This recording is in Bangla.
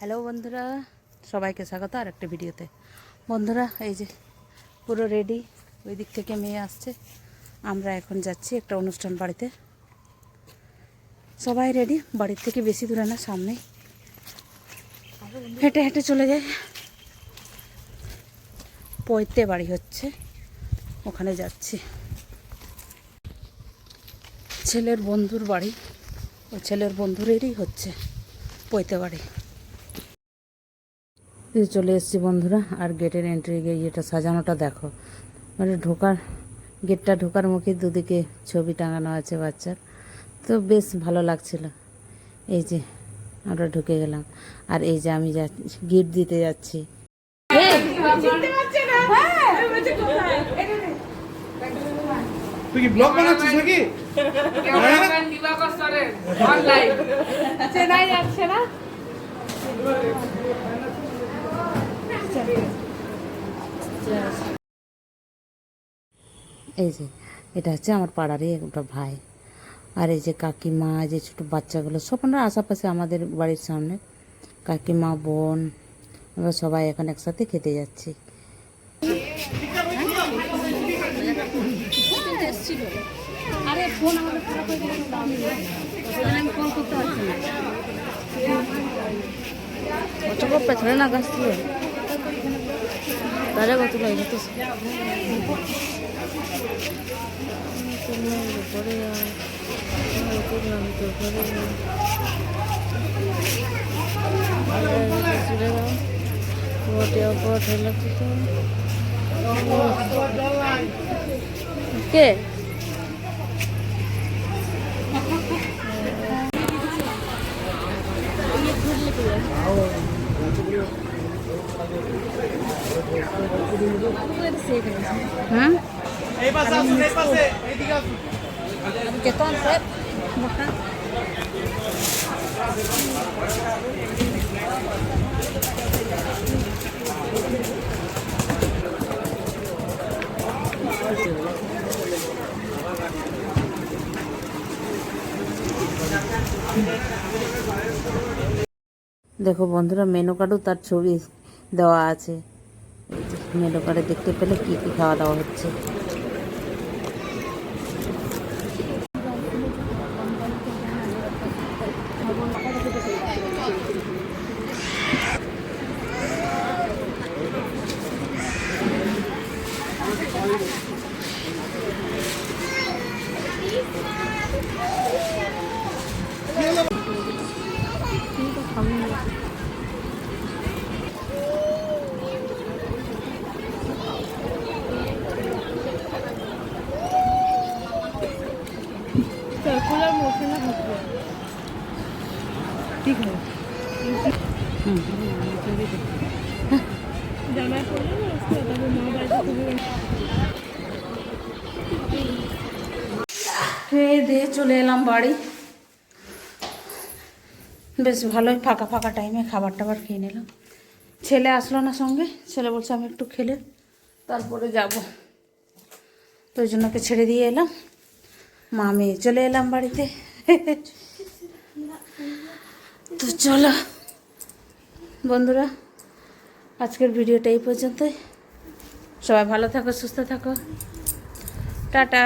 হ্যালো বন্ধুরা, সবাইকে স্বাগত আর একটা ভিডিওতে। বন্ধুরা, এই যে পুরো রেডি, ওই দিক থেকে মেয়ে আসছে। আমরা এখন যাচ্ছি একটা অনুষ্ঠান বাড়িতে। সবাই রেডি, বাড়ির থেকে বেশি দূরে না, সামনেই। হেঁটে হেঁটে চলে যাই। পৈতে বাড়ি হচ্ছে, ওখানে যাচ্ছি। ছেলের বন্ধুর বাড়ি, ওই ছেলের বন্ধুরেরই হচ্ছে পৈতে বাড়ি। চলে এসেছি বন্ধুরা, আর গেটের এন্ট্রি গেটটা সাজানোটা দেখো। মানে গেটটা ঢোকার মুখে দুদিকে ছবি টাঙানো আছে বাচ্চার, তো বেশ ভালো লাগছিল। এই যে আমরা ঢুকে গেলাম, আর এই যে আমি গিফট দিতে যাচ্ছি। তুই কি ব্লগ বানাচ্ছিস নাকি? চেনাই যাচ্ছে না। এই যে এটা হচ্ছে আমার পাড়ারই একটা ভাই, আর এই যে কাকিমা, যে ছোটো বাচ্চাগুলো সব আমরা আশেপাশে আমাদের বাড়ির সামনে, কাকিমা, বোন, আমরা সবাই এখন একসাথে খেতে যাচ্ছি। আরে ফোন আমাদের খারাপ হয়ে গেলে আমি ফোন করতে পারছি না। অচক পেছনে না গাছ থেকে তারা কত লাগে তো ঘরে কে দেখো বন্ধুরা, মেনু কার্ডও তার ছবি দেওয়া আছে। মেনু কার্ডে দেখতে পেলে কী কী খাওয়া দাওয়া হচ্ছে। সার্কুলার মোশনে থাকবে, ঠিক আছে। খেয়ে দিয়ে চলে এলাম বাড়ি। বেশ ভালোই ফাঁকা ফাঁকা টাইমে খাবার টাবার খেয়ে নিলাম। ছেলে আসলো না সঙ্গে, ছেলে বলছে আমি একটু খেলে তারপরে যাব, তো ওই জন্য ওকে ছেড়ে দিয়ে এলাম। মা মেয়ে চলে এলাম বাড়িতে। তো চলো বন্ধুরা, আজকের ভিডিওটা এই পর্যন্তই। সবাই ভালো থাকো, সুস্থ থাকো, টাটা।